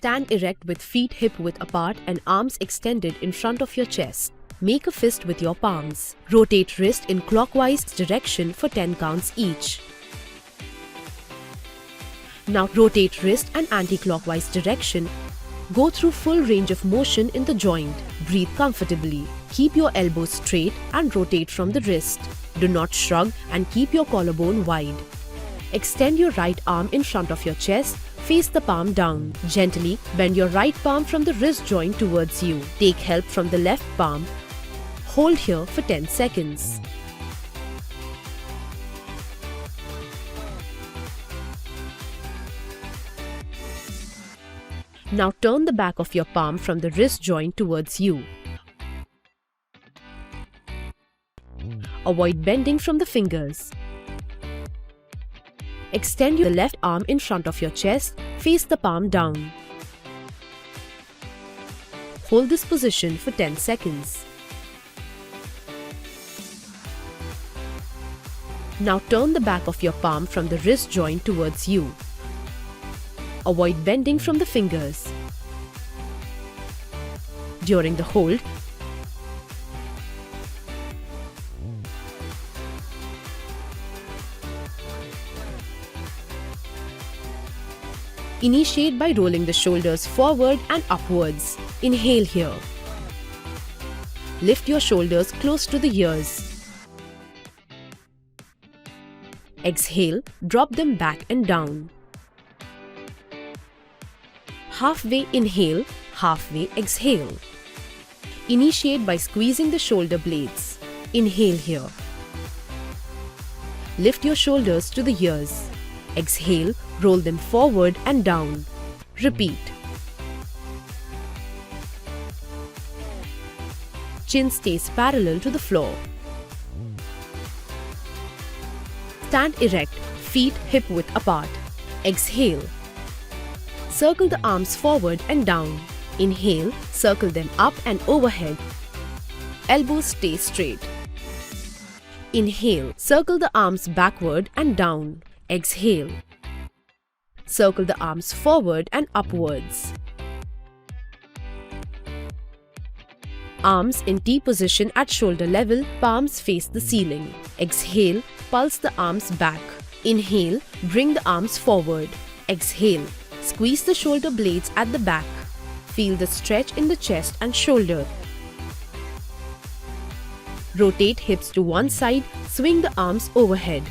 Stand erect with feet hip-width apart and arms extended in front of your chest. Make a fist with your palms. Rotate wrist in clockwise direction for 10 counts each. Now rotate wrist and anti-clockwise direction. Go through full range of motion in the joint. Breathe comfortably. Keep your elbows straight and rotate from the wrist. Do not shrug and keep your collarbone wide. Extend your right arm in front of your chest. Face the palm down. Gently bend your right palm from the wrist joint towards you. Take help from the left palm. Hold here for 10 seconds. Now turn the back of your palm from the wrist joint towards you. Avoid bending from the fingers. Extend your left arm in front of your chest, face the palm down. Hold this position for 10 seconds. Now turn the back of your palm from the wrist joint towards you. Avoid bending from the fingers. During the hold, initiate by rolling the shoulders forward and upwards. Inhale here. Lift your shoulders close to the ears. Exhale, drop them back and down. Halfway inhale, halfway exhale. Initiate by squeezing the shoulder blades. Inhale here. Lift your shoulders to the ears. Exhale, roll them forward and down. Repeat. Chin stays parallel to the floor. Stand erect, feet hip-width apart. Exhale. Circle the arms forward and down. Inhale, circle them up and overhead. Elbows stay straight. Inhale, circle the arms backward and down. Exhale. Circle the arms forward and upwards. Arms in T position at shoulder level, palms face the ceiling. Exhale, pulse the arms back. Inhale, bring the arms forward. Exhale, squeeze the shoulder blades at the back. Feel the stretch in the chest and shoulder. Rotate hips to one side, swing the arms overhead.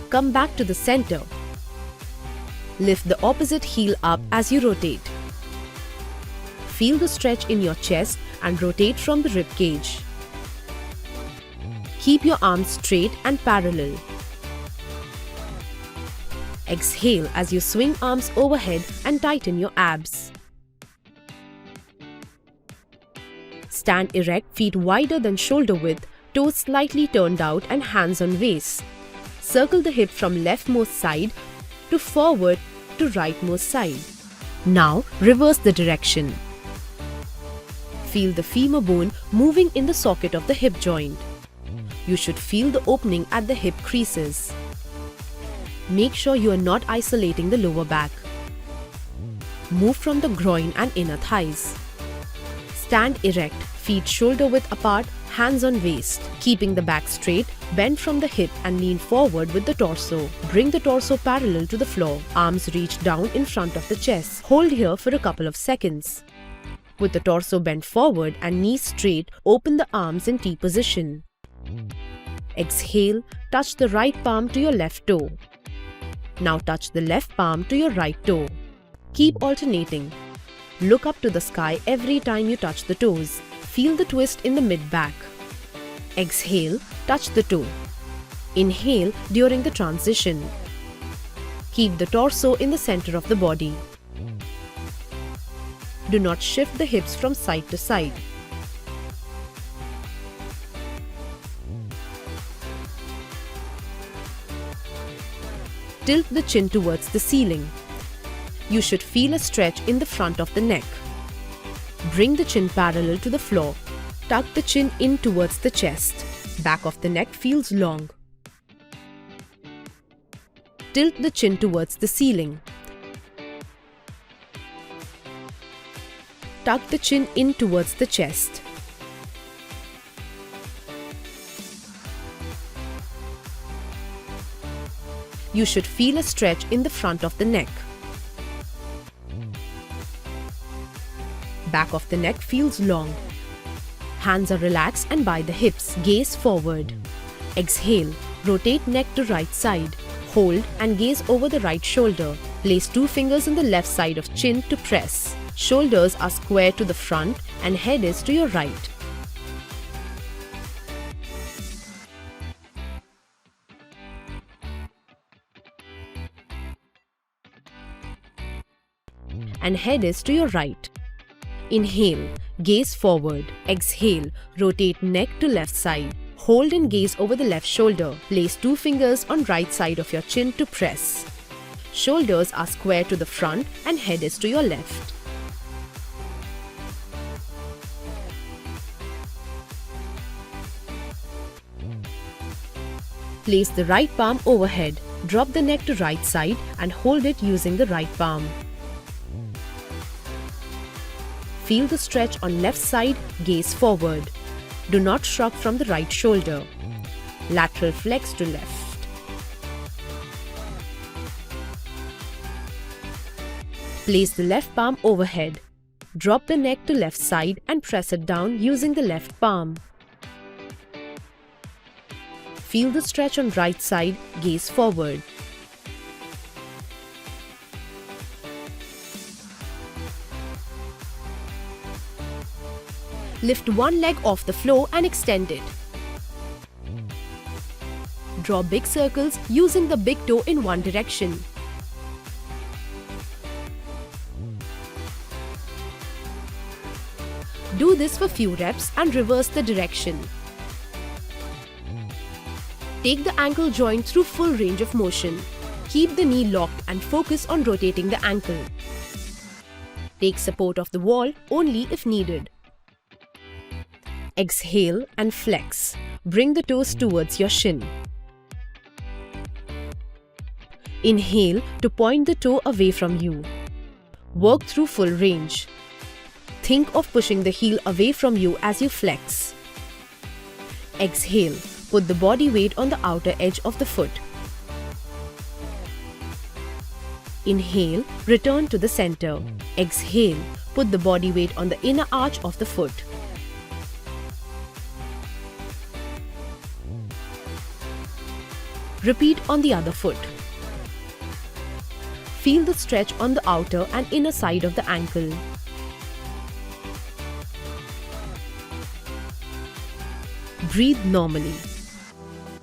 Come back to the center. Lift the opposite heel up as you rotate. Feel the stretch in your chest and rotate from the rib cage. Keep your arms straight and parallel. Exhale as you swing arms overhead and tighten your abs. Stand erect, feet wider than shoulder width, toes slightly turned out and hands on waist. Circle the hip from leftmost side to forward to rightmost side. Now reverse the direction. Feel the femur bone moving in the socket of the hip joint. You should feel the opening at the hip creases. Make sure you are not isolating the lower back. Move from the groin and inner thighs. Stand erect, feet shoulder width apart, hands on waist. Keeping the back straight, bend from the hip and lean forward with the torso. Bring the torso parallel to the floor. Arms reach down in front of the chest. Hold here for a couple of seconds. With the torso bent forward and knees straight, open the arms in T position. Exhale, touch the right palm to your left toe. Now touch the left palm to your right toe. Keep alternating. Look up to the sky every time you touch the toes. Feel the twist in the mid-back. Exhale, touch the toe. Inhale during the transition. Keep the torso in the center of the body. Do not shift the hips from side to side. Tilt the chin towards the ceiling. You should feel a stretch in the front of the neck. Bring the chin parallel to the floor. Tuck the chin in towards the chest. Back of the neck feels long. Tilt the chin towards the ceiling. tuck the chin in towards the chest. You should feel a stretch in the front of the neck. Back of the neck feels long. Hands are relaxed and by the hips. Gaze forward. Exhale. Rotate neck to right side. Hold and gaze over the right shoulder. Place 2 fingers on the left side of chin to press. Shoulders are square to the front and head is to your right. And head is to your right. Inhale, gaze forward. Exhale, rotate neck to left side. Hold and gaze over the left shoulder. Place 2 fingers on right side of your chin to press. Shoulders are square to the front and head is to your left. Place the right palm overhead. Drop the neck to right side and hold it using the right palm. Feel the stretch on left side, gaze forward. Do not shrug from the right shoulder. Lateral flex to left. Place the left palm overhead. Drop the neck to left side and press it down using the left palm. Feel the stretch on right side, gaze forward. Lift one leg off the floor and extend it. Draw big circles using the big toe in one direction. Do this for few reps and reverse the direction. Take the ankle joint through full range of motion. Keep the knee locked and focus on rotating the ankle. Take support of the wall only if needed. Exhale and flex. Bring the toes towards your shin. Inhale to point the toe away from you. Work through full range. Think of pushing the heel away from you as you flex. Exhale. Put the body weight on the outer edge of the foot. Inhale. Return to the center. Exhale. Put the body weight on the inner arch of the foot. Repeat on the other foot. Feel the stretch on the outer and inner side of the ankle. Breathe normally.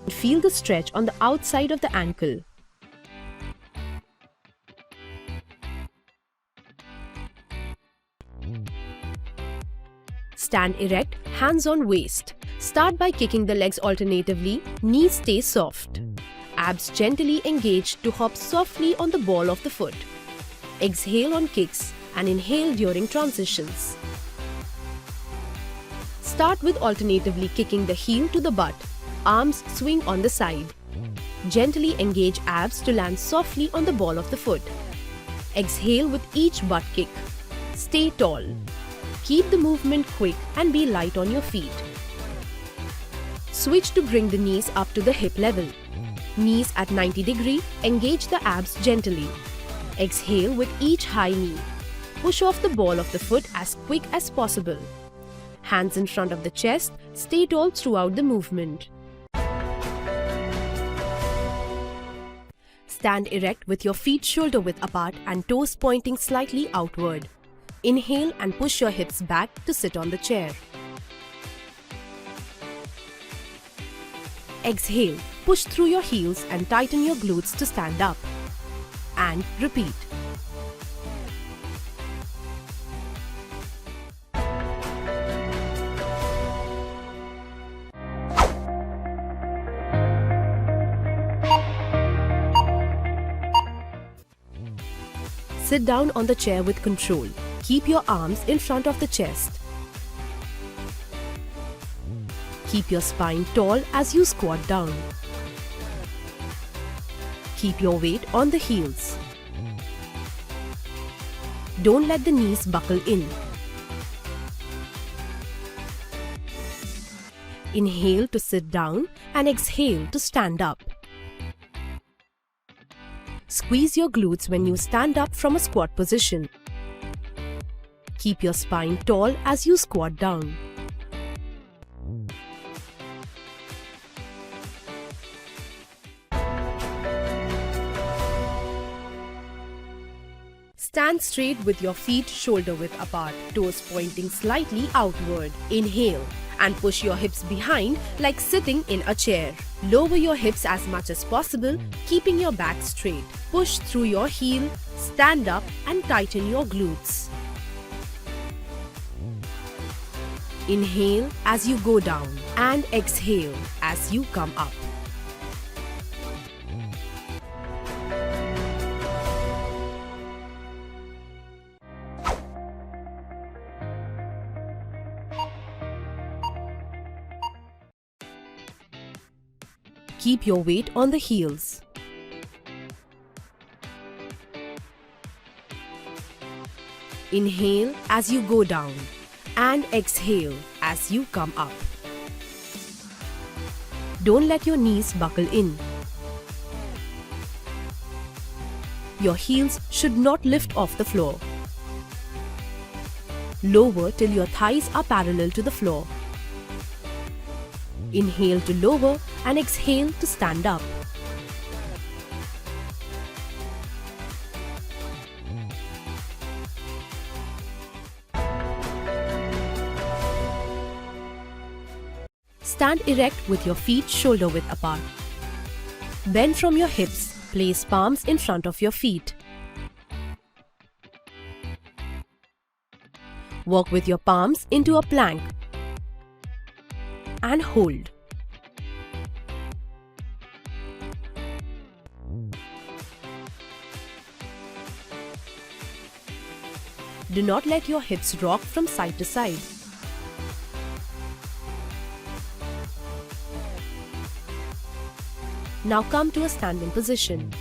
Feel the stretch on the outside of the ankle. Stand erect, hands on waist. Start by kicking the legs alternatively, knees stay soft. Abs gently engage to hop softly on the ball of the foot. Exhale on kicks and inhale during transitions. Start with alternatively kicking the heel to the butt. Arms swing on the side. Gently engage abs to land softly on the ball of the foot. Exhale with each butt kick. Stay tall. Keep the movement quick and be light on your feet. Switch to bring the knees up to the hip level. Knees at 90 degrees, engage the abs gently. Exhale with each high knee. Push off the ball of the foot as quick as possible. Hands in front of the chest, stay tall throughout the movement. Stand erect with your feet shoulder width apart and toes pointing slightly outward. Inhale and push your hips back to sit on the chair. Exhale, push through your heels and tighten your glutes to stand up. And repeat. Sit down on the chair with control. Keep your arms in front of the chest. Keep your spine tall as you squat down. Keep your weight on the heels. Don't let the knees buckle in. Inhale to sit down and exhale to stand up. Squeeze your glutes when you stand up from a squat position. Keep your spine tall as you squat down. Stand straight with your feet shoulder width apart, toes pointing slightly outward. Inhale and push your hips behind like sitting in a chair. Lower your hips as much as possible, keeping your back straight. Push through your heel, stand up and tighten your glutes. Inhale as you go down and exhale as you come up. Keep your weight on the heels. Inhale as you go down and exhale as you come up. Don't let your knees buckle in. Your heels should not lift off the floor. Lower till your thighs are parallel to the floor. Inhale to lower and exhale to stand up. Stand erect with your feet shoulder width apart. Bend from your hips, place palms in front of your feet. Walk with your palms into a plank and hold. Do not let your hips rock from side to side. Now come to a standing position.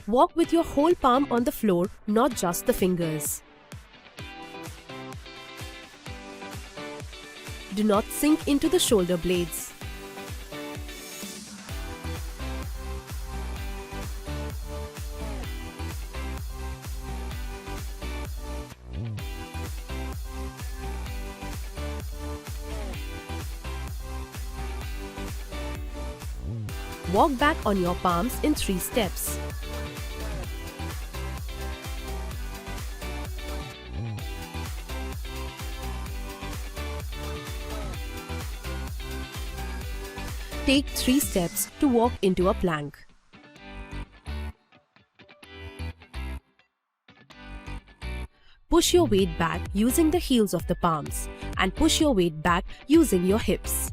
Walk with your whole palm on the floor, not just the fingers. Do not sink into the shoulder blades. Walk back on your palms in 3 steps. Take 3 steps to walk into a plank. Push your weight back using the heels of the palms and push your weight back using your hips.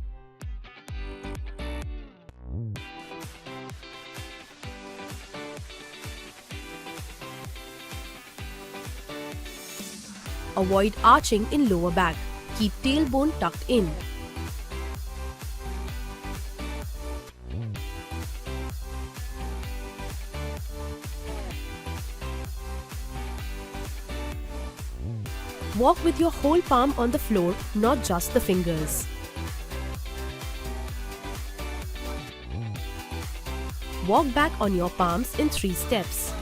Avoid arching in lower back. Keep tailbone tucked in. Walk with your whole palm on the floor, not just the fingers. Walk back on your palms in 3 steps.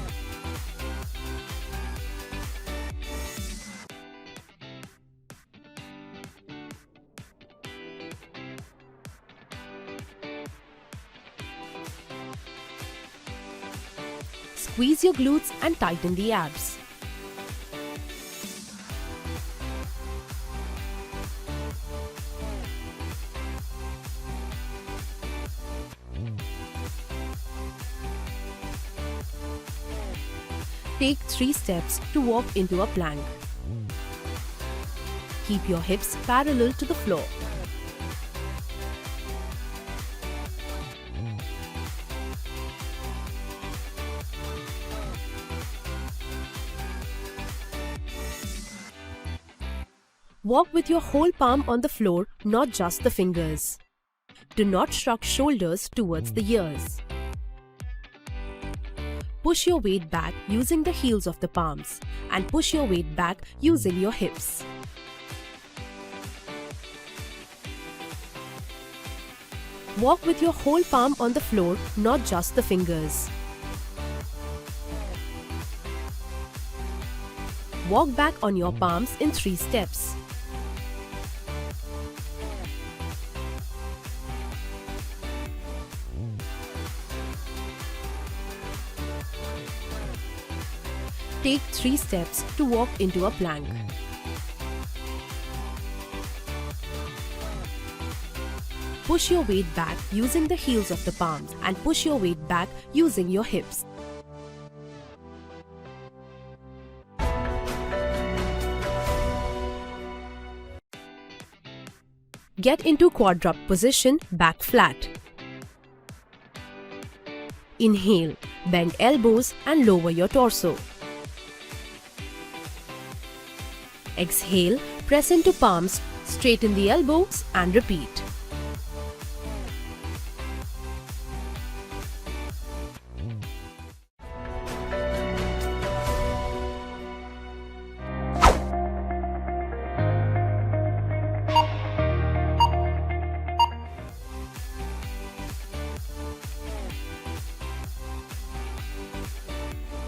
Squeeze your glutes and tighten the abs. Take 3 steps to walk into a plank. Keep your hips parallel to the floor. Walk with your whole palm on the floor, not just the fingers. Do not shrug shoulders towards the ears. Push your weight back using the heels of the palms and push your weight back using your hips. Walk with your whole palm on the floor, not just the fingers. Walk back on your palms in 3 steps. Take 3 steps to walk into a plank. Push your weight back using the heels of the palms and push your weight back using your hips. Get into quadruped position, back flat. Inhale, bend elbows and lower your torso. Exhale, press into palms, straighten the elbows and repeat.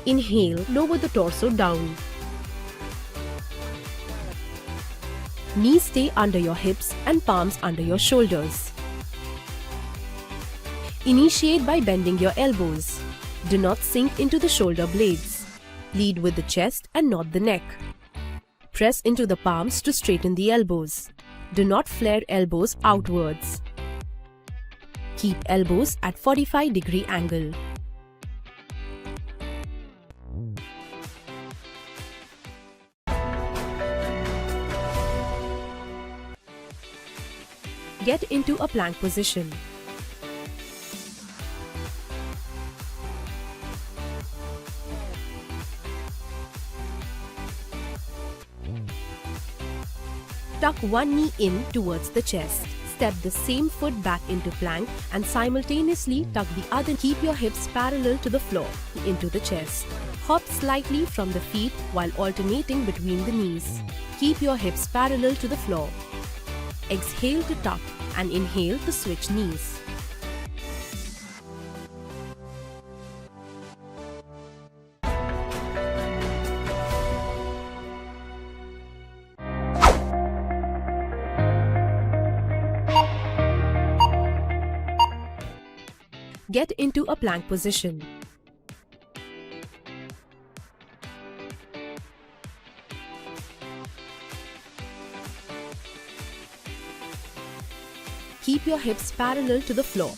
Inhale, lower the torso down. Knees stay under your hips and palms under your shoulders. Initiate by bending your elbows. Do not sink into the shoulder blades. Lead with the chest and not the neck. Press into the palms to straighten the elbows. Do not flare elbows outwards. Keep elbows at 45-degree angle. Get into a plank position. Tuck one knee in towards the chest. Step the same foot back into plank and simultaneously tuck the other. Keep your hips parallel to the floor, into the chest. Hop slightly from the feet while alternating between the knees. Keep your hips parallel to the floor. Exhale to tuck and inhale to switch knees. Get into a plank position. Keep your hips parallel to the floor.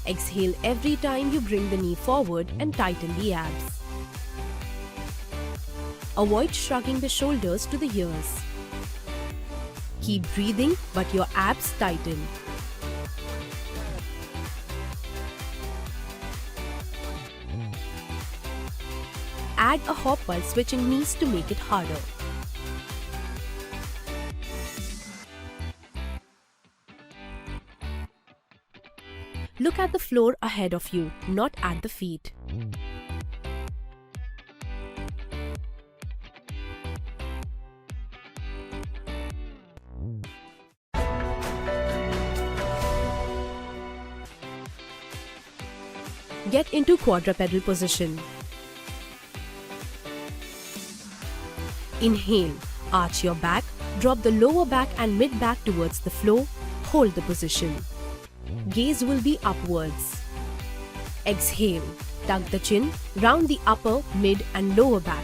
Exhale every time you bring the knee forward and tighten the abs. Avoid shrugging the shoulders to the ears. Keep breathing, but your abs tighten. Add a hop while switching knees to make it harder. Look at the floor ahead of you, not at the feet. Get into quadrupedal position. Inhale, arch your back, drop the lower back and mid back towards the floor, hold the position. Gaze will be upwards. Exhale, tuck the chin, round the upper, mid and lower back.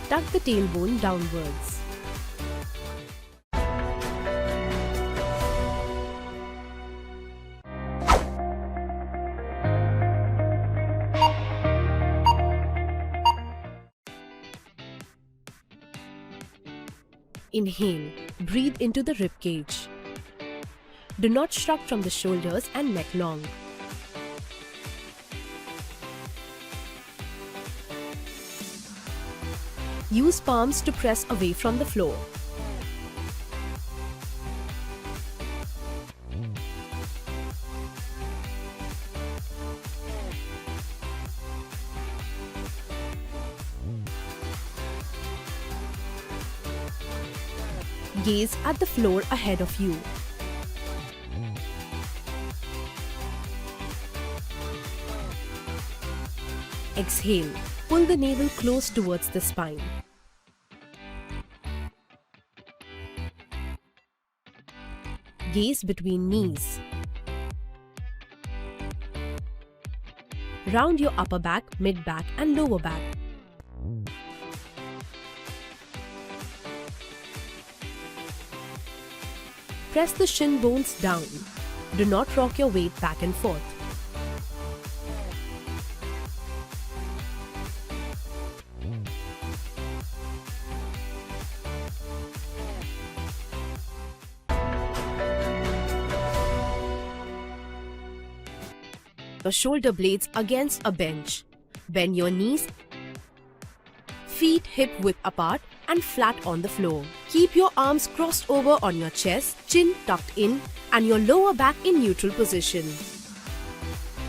Tuck the tailbone downwards. Inhale, breathe into the rib cage. Do not shrug from the shoulders and neck long. Use palms to press away from the floor. Gaze at the floor ahead of you. Exhale. Pull the navel close towards the spine. Gaze between knees. Round your upper back, mid back and lower back. Press the shin bones down. Do not rock your weight back and forth. Your shoulder blades against a bench. Bend your knees, feet hip width apart and flat on the floor. Keep your arms crossed over on your chest, chin tucked in and your lower back in neutral position.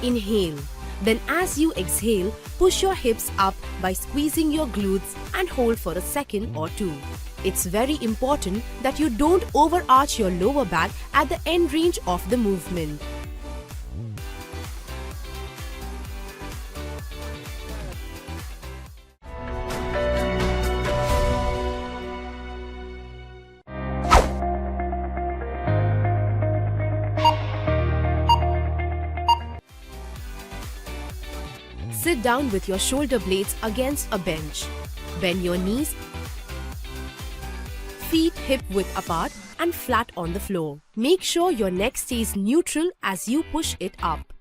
Inhale. Then as you exhale, push your hips up by squeezing your glutes and hold for a second or two. It's very important that you don't overarch your lower back at the end range of the movement. Sit down with your shoulder blades against a bench. Bend your knees, feet hip width apart and flat on the floor. Make sure your neck stays neutral as you push it up.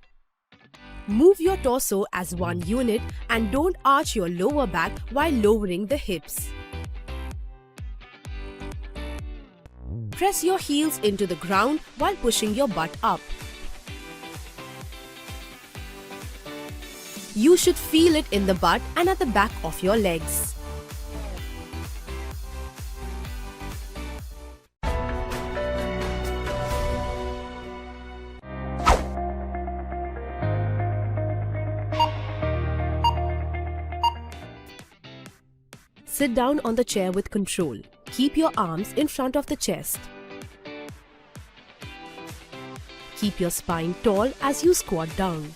Move your torso as one unit and don't arch your lower back while lowering the hips. Press your heels into the ground while pushing your butt up. You should feel it in the butt and at the back of your legs. Sit down on the chair with control. Keep your arms in front of the chest. Keep your spine tall as you squat down.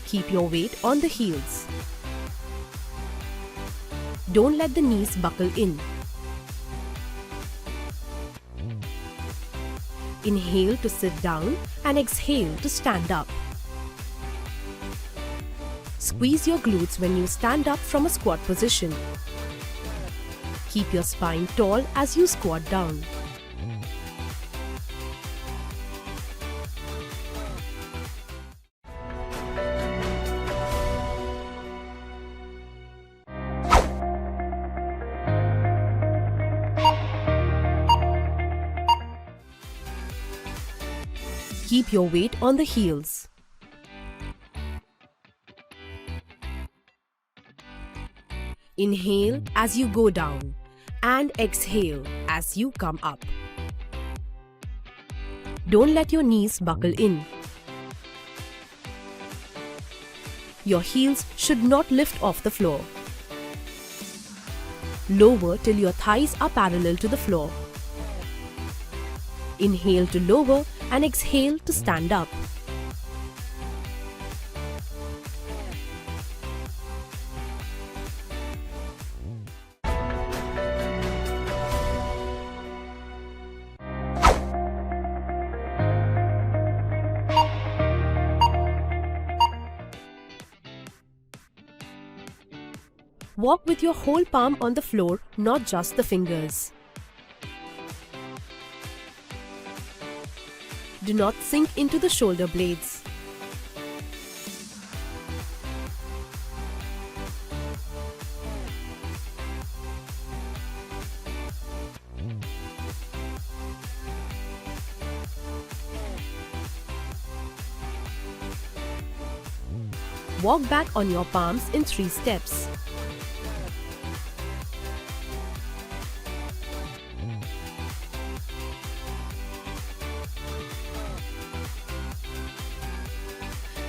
Keep your weight on the heels. Don't let the knees buckle in. Inhale to sit down and exhale to stand up. Squeeze your glutes when you stand up from a squat position. Keep your spine tall as you squat down. Keep your weight on the heels. Inhale as you go down and exhale as you come up. Don't let your knees buckle in. Your heels should not lift off the floor. Lower till your thighs are parallel to the floor. Inhale to lower and exhale to stand up. Walk with your whole palm on the floor, not just the fingers. Do not sink into the shoulder blades. Walk back on your palms in 3 steps.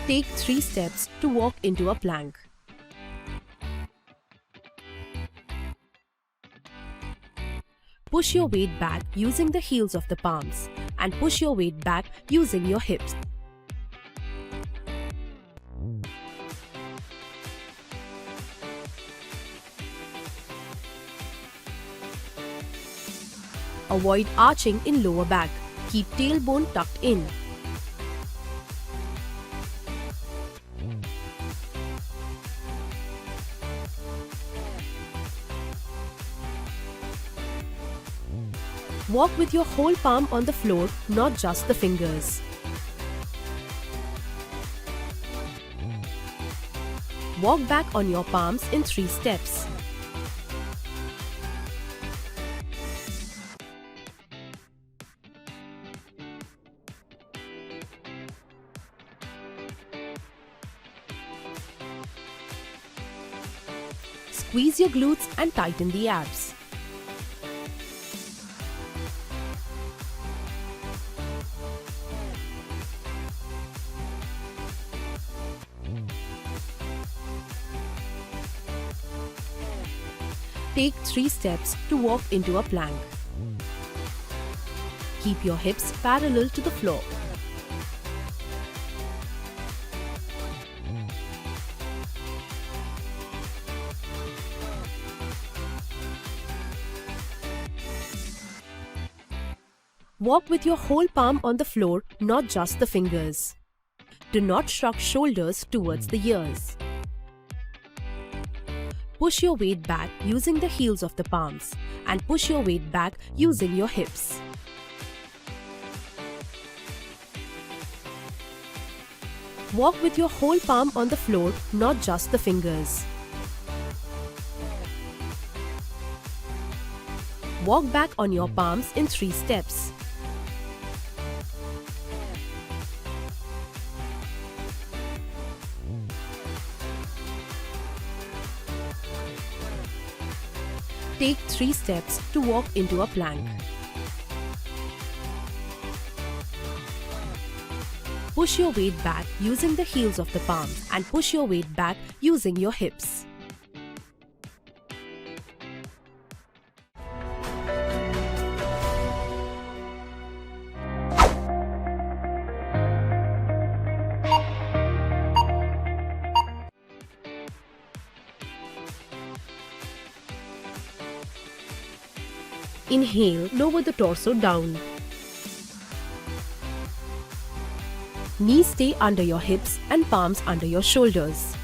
Take 3 steps to walk into a plank. Push your weight back using the heels of the palms and push your weight back using your hips. Avoid arching in lower back. Keep tailbone tucked in. Walk with your whole palm on the floor, not just the fingers. Walk back on your palms in 3 steps. Squeeze your glutes and tighten the abs. Take 3 steps to walk into a plank. Keep your hips parallel to the floor. Walk with your whole palm on the floor, not just the fingers. Do not shrug shoulders towards the ears. Push your weight back using the heels of the palms and push your weight back using your hips. Walk with your whole palm on the floor, not just the fingers. Walk back on your palms in 3 steps. Take 3 steps to walk into a plank. Push your weight back using the heels of the palms and push your weight back using your hips. Inhale, lower the torso down. Knees stay under your hips and palms under your shoulders.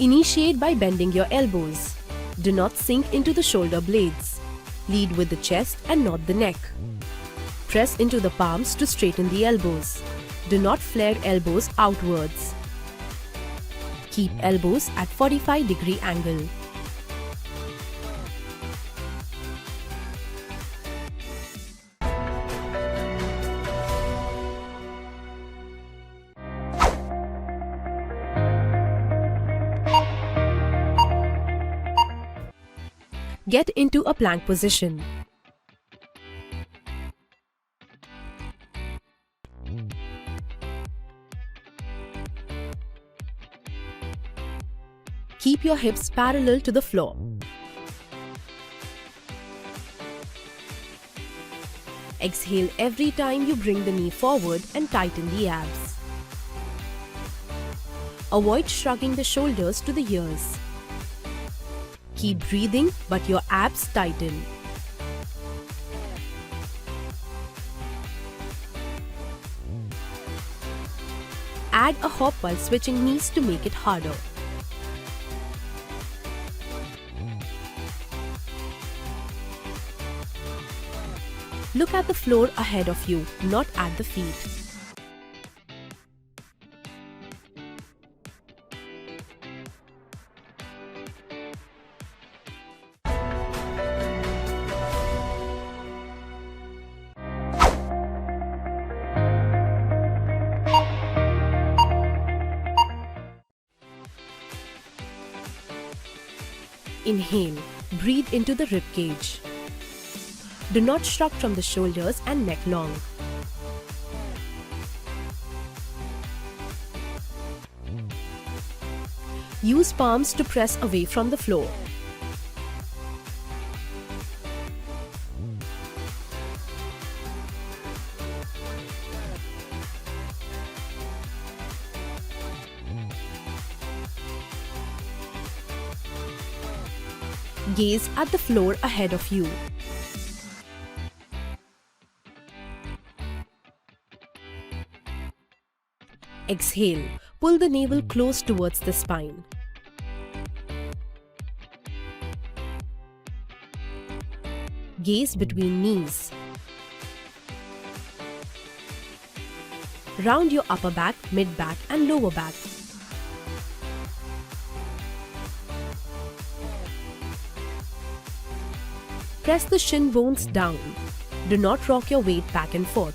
Initiate by bending your elbows. Do not sink into the shoulder blades. Lead with the chest and not the neck. Press into the palms to straighten the elbows. Do not flare elbows outwards. Keep elbows at 45-degree angle. Get into a plank position. Keep your hips parallel to the floor. Exhale every time you bring the knee forward and tighten the abs. Avoid shrugging the shoulders to the ears. Keep breathing, but your abs tighten. Add a hop while switching knees to make it harder. Look at the floor ahead of you, not at the feet. Inhale, breathe into the rib cage. Do not shrug from the shoulders and neck long. Use palms to press away from the floor. Gaze at the floor ahead of you. Exhale. Pull the navel close towards the spine. Gaze between knees. Round your upper back, mid back and lower back. Press the shin bones down. Do not rock your weight back and forth.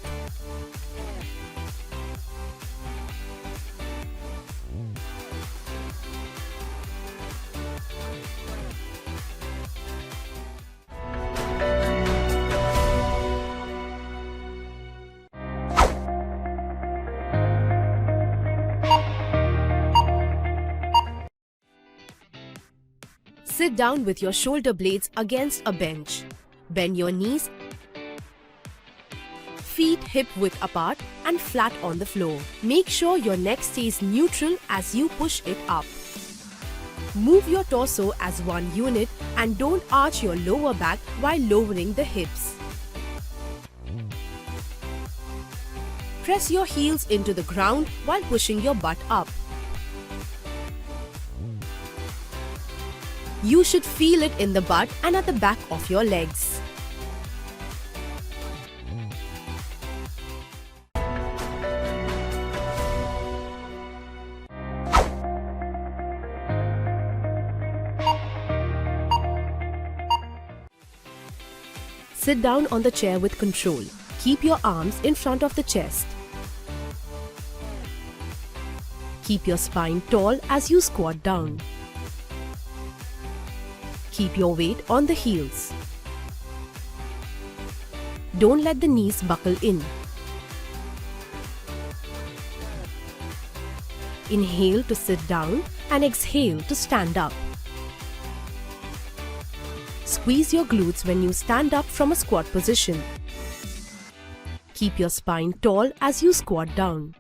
Sit down with your shoulder blades against a bench. Bend your knees, feet hip width apart and flat on the floor. Make sure your neck stays neutral as you push it up. Move your torso as one unit and don't arch your lower back while lowering the hips. Press your heels into the ground while pushing your butt up. You should feel it in the butt and at the back of your legs. Sit down on the chair with control. Keep your arms in front of the chest. Keep your spine tall as you squat down. Keep your weight on the heels. Don't let the knees buckle in. Inhale to sit down and exhale to stand up. Squeeze your glutes when you stand up from a squat position. Keep your spine tall as you squat down.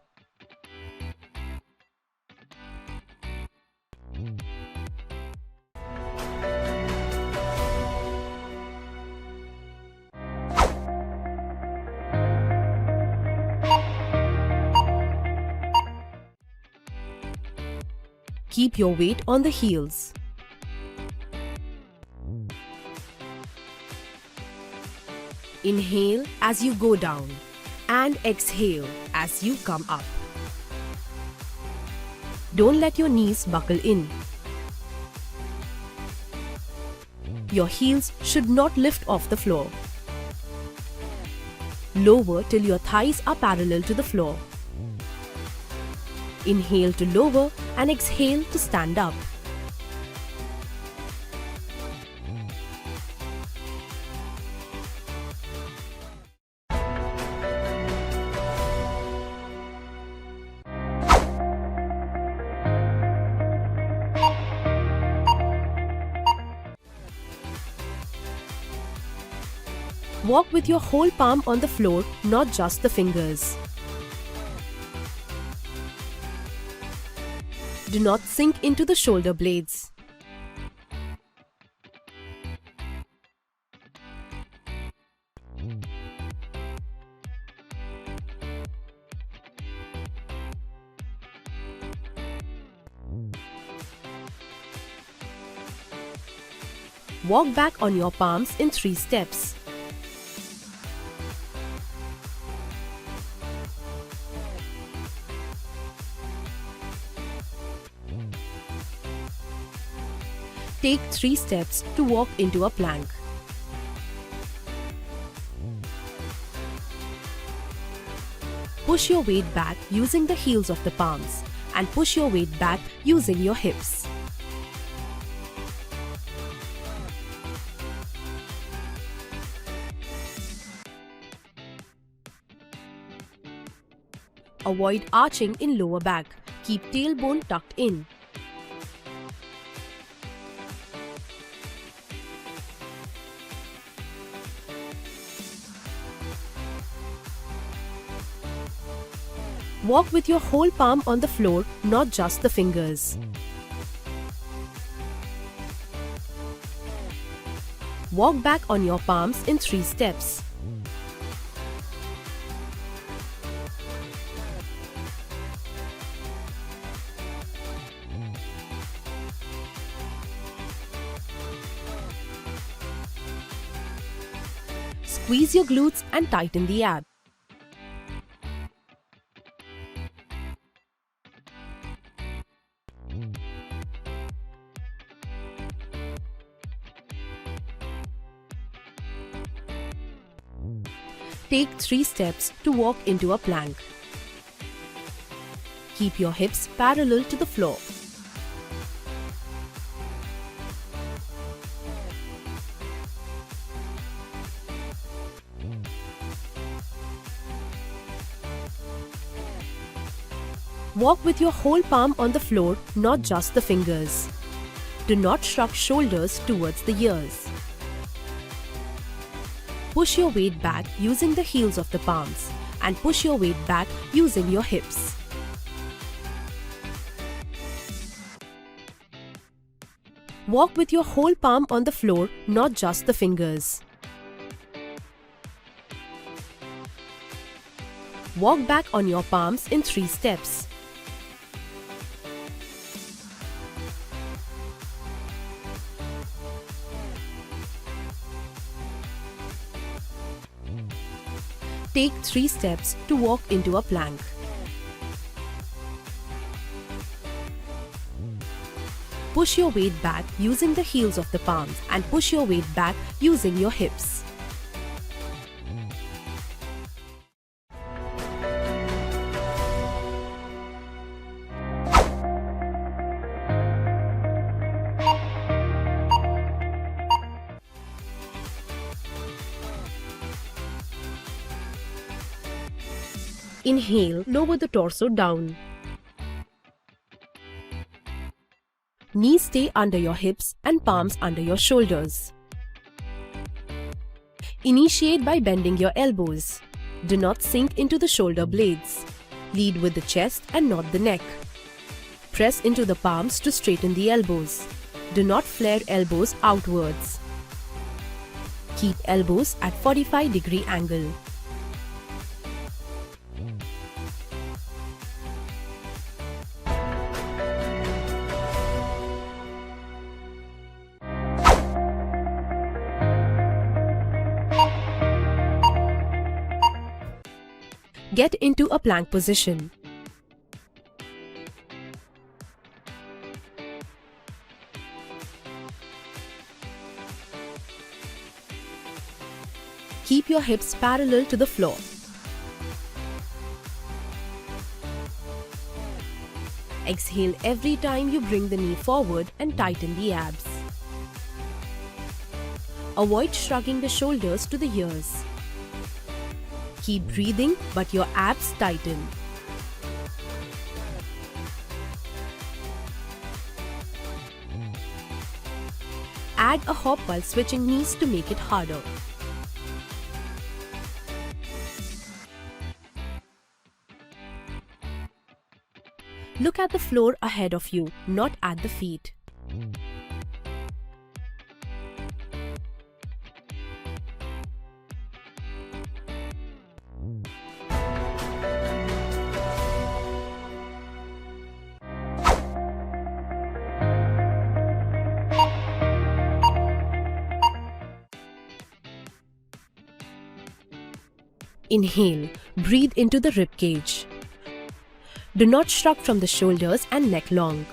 Keep your weight on the heels. Inhale as you go down and exhale as you come up. Don't let your knees buckle in. Your heels should not lift off the floor. Lower till your thighs are parallel to the floor. Inhale to lower and exhale to stand up. Walk with your whole palm on the floor, not just the fingers. Do not sink into the shoulder blades. Walk back on your palms in 3 steps. Take 3 steps to walk into a plank. Push your weight back using the heels of the palms and push your weight back using your hips. Avoid arching in lower back. Keep tailbone tucked in. Walk with your whole palm on the floor, not just the fingers. Walk back on your palms in 3 steps. Squeeze your glutes and tighten the abs. Take 3 steps to walk into a plank. Keep your hips parallel to the floor. Walk with your whole palm on the floor, not just the fingers. Do not shrug shoulders towards the ears. Push your weight back using the heels of the palms and push your weight back using your hips. Walk with your whole palm on the floor, not just the fingers. Walk back on your palms in 3 steps. Take 3 steps to walk into a plank. Push your weight back using the heels of the palms and push your weight back using your hips. Inhale, lower the torso down. Knees stay under your hips and palms under your shoulders. Initiate by bending your elbows. Do not sink into the shoulder blades. Lead with the chest and not the neck. Press into the palms to straighten the elbows. Do not flare elbows outwards. Keep elbows at 45-degree angle. Get into a plank position. Keep your hips parallel to the floor. Exhale every time you bring the knee forward and tighten the abs. Avoid shrugging the shoulders to the ears. Keep breathing, but your abs tighten. Add a hop while switching knees to make it harder. Look at the floor ahead of you, not at the feet. Inhale, breathe into the rib cage. Do not shrug from the shoulders and neck long.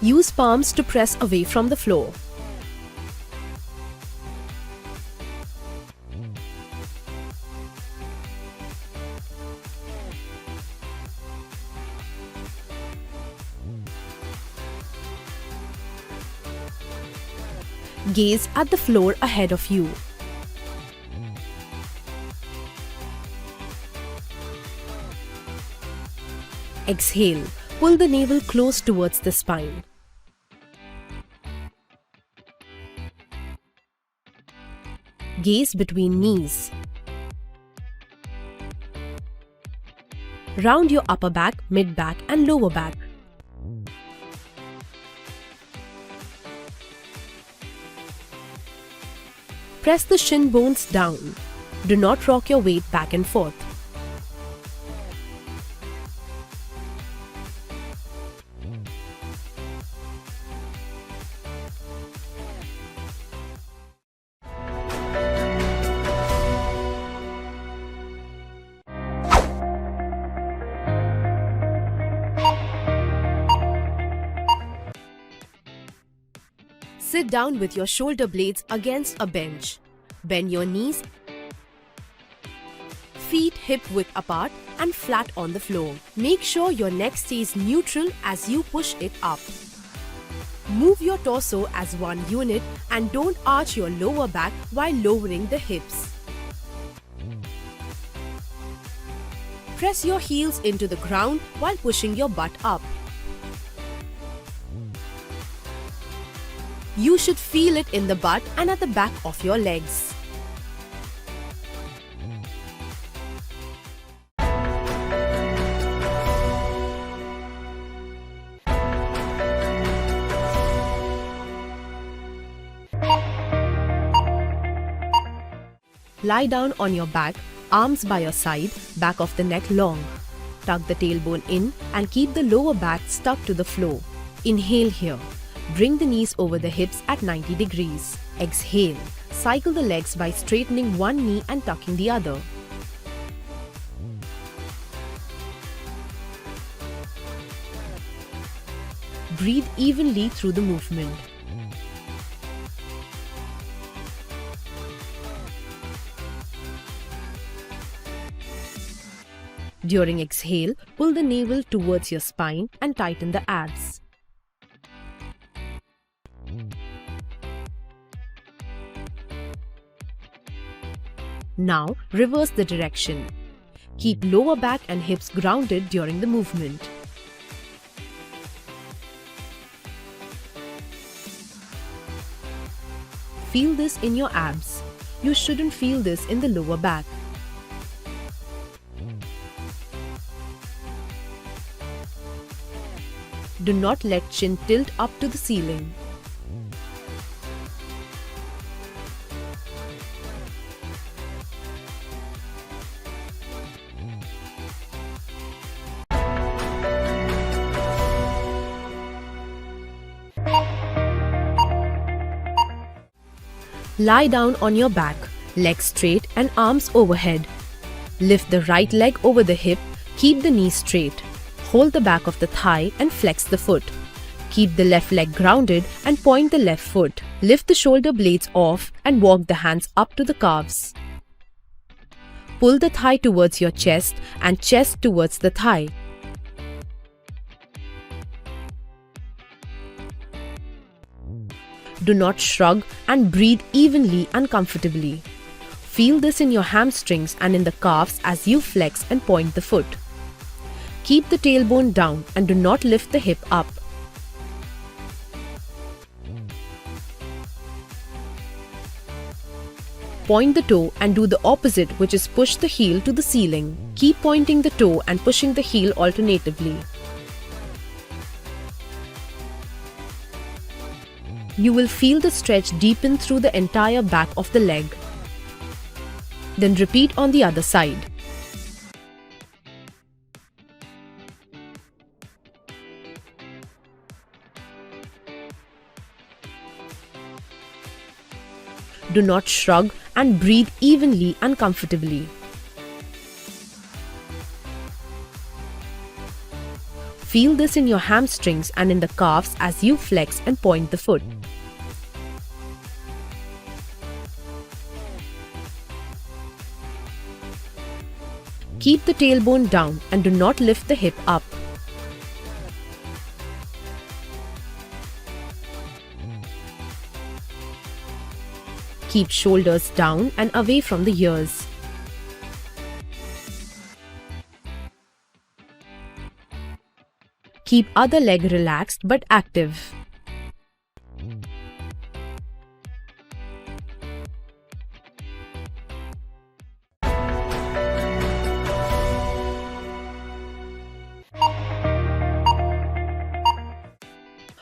Use palms to press away from the floor. Gaze at the floor ahead of you. Exhale, pull the navel close towards the spine. Gaze between knees. Round your upper back, mid back and lower back. Press the shin bones down. Do not rock your weight back and forth. Sit down with your shoulder blades against a bench. Bend your knees, feet hip-width apart and flat on the floor. Make sure your neck stays neutral as you push it up. Move your torso as one unit and don't arch your lower back while lowering the hips. Press your heels into the ground while pushing your butt up. You should feel it in the butt and at the back of your legs. Lie down on your back, arms by your side, back of the neck long. Tuck the tailbone in and keep the lower back stuck to the floor. Inhale here. Bring the knees over the hips at 90 degrees. Exhale. Cycle the legs by straightening one knee and tucking the other. Breathe evenly through the movement. During exhale, pull the navel towards your spine and tighten the abs. Now, reverse the direction. Keep lower back and hips grounded during the movement. Feel this in your abs. You shouldn't feel this in the lower back. Do not let chin tilt up to the ceiling. Lie down on your back, legs straight and arms overhead. Lift the right leg over the hip, keep the knee straight. Hold the back of the thigh and flex the foot. Keep the left leg grounded and point the left foot. Lift the shoulder blades off and walk the hands up to the calves. Pull the thigh towards your chest and chest towards the thigh. Do not shrug and breathe evenly and comfortably. Feel this in your hamstrings and in the calves as you flex and point the foot. Keep the tailbone down and do not lift the hip up. Point the toe and do the opposite, which is push the heel to the ceiling. Keep pointing the toe and pushing the heel alternatively. You will feel the stretch deepen through the entire back of the leg. Then repeat on the other side. Do not shrug and breathe evenly and comfortably. Feel this in your hamstrings and in the calves as you flex and point the foot. Keep the tailbone down and do not lift the hip up. Keep shoulders down and away from the ears. Keep other leg relaxed but active.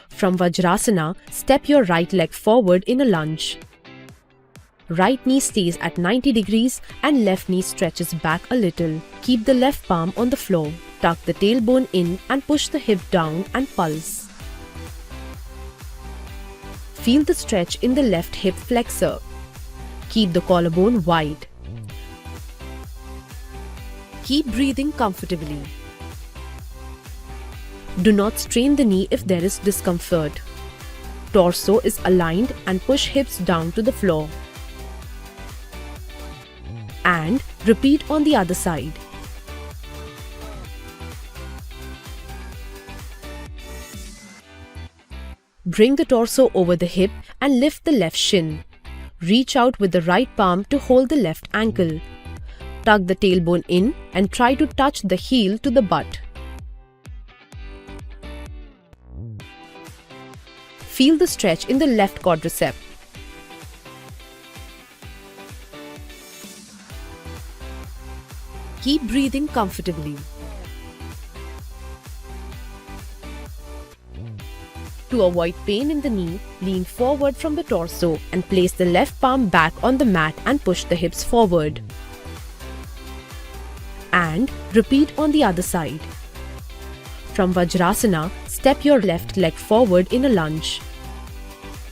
From Vajrasana, step your right leg forward in a lunge. Right knee stays at 90 degrees and left knee stretches back a little. Keep the left palm on the floor. Tuck the tailbone in and push the hip down and pulse. Feel the stretch in the left hip flexor. Keep the collarbone wide. Keep breathing comfortably. Do not strain the knee if there is discomfort. Torso is aligned and push hips down to the floor. And repeat on the other side. Bring the torso over the hip and lift the left shin. Reach out with the right palm to hold the left ankle. Tuck the tailbone in and try to touch the heel to the butt. Feel the stretch in the left quadricep. Keep breathing comfortably. To avoid pain in the knee, lean forward from the torso and place the left palm back on the mat and push the hips forward. And repeat on the other side. From Vajrasana, step your left leg forward in a lunge.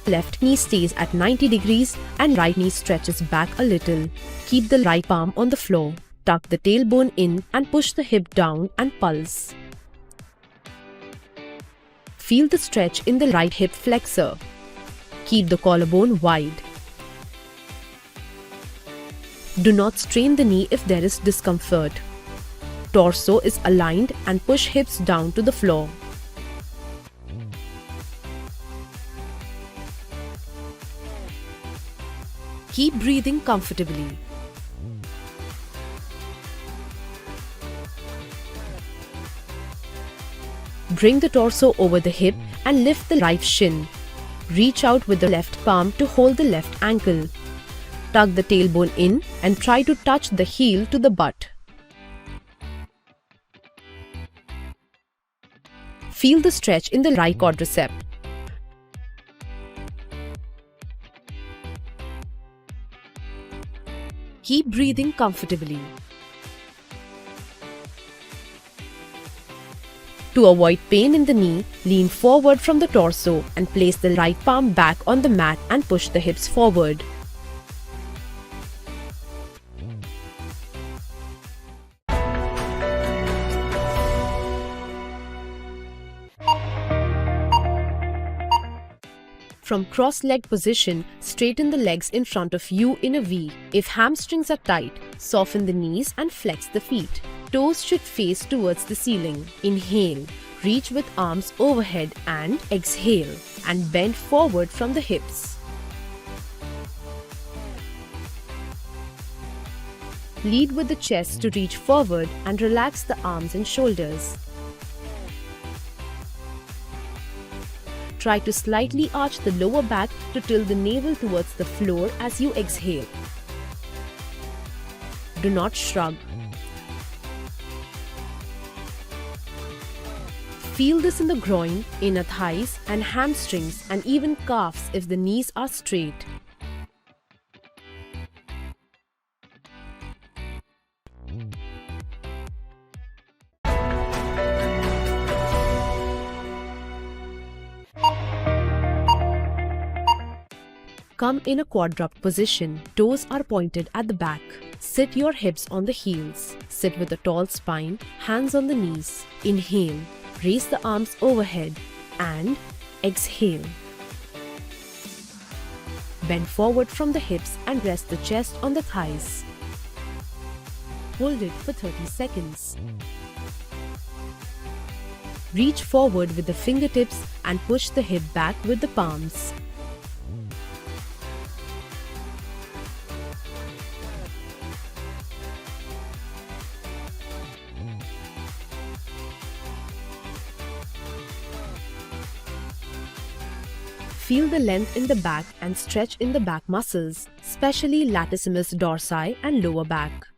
Left knee stays at 90 degrees and right knee stretches back a little. Keep the right palm on the floor. Tuck the tailbone in and push the hip down and pulse. Feel the stretch in the right hip flexor. Keep the collarbone wide. Do not strain the knee if there is discomfort. Torso is aligned and push hips down to the floor. Keep breathing comfortably. Bring the torso over the hip and lift the right shin. Reach out with the left palm to hold the left ankle. Tuck the tailbone in and try to touch the heel to the butt. Feel the stretch in the right quadricep. Keep breathing comfortably. To avoid pain in the knee, lean forward from the torso and place the right palm back on the mat and push the hips forward. From cross-legged position, straighten the legs in front of you in a V. If hamstrings are tight, soften the knees and flex the feet. Toes should face towards the ceiling. Inhale, reach with arms overhead and exhale and bend forward from the hips. Lead with the chest to reach forward and relax the arms and shoulders. Try to slightly arch the lower back to tilt the navel towards the floor as you exhale. Do not shrug. Feel this in the groin, inner thighs and hamstrings and even calves if the knees are straight. Come in a quadruped position. Toes are pointed at the back. Sit your hips on the heels. Sit with a tall spine, hands on the knees. Inhale. Raise the arms overhead and exhale. Bend forward from the hips and rest the chest on the thighs. Hold it for 30 seconds. Reach forward with the fingertips and push the hip back with the palms. Feel the length in the back and stretch in the back muscles, especially latissimus dorsi and lower back.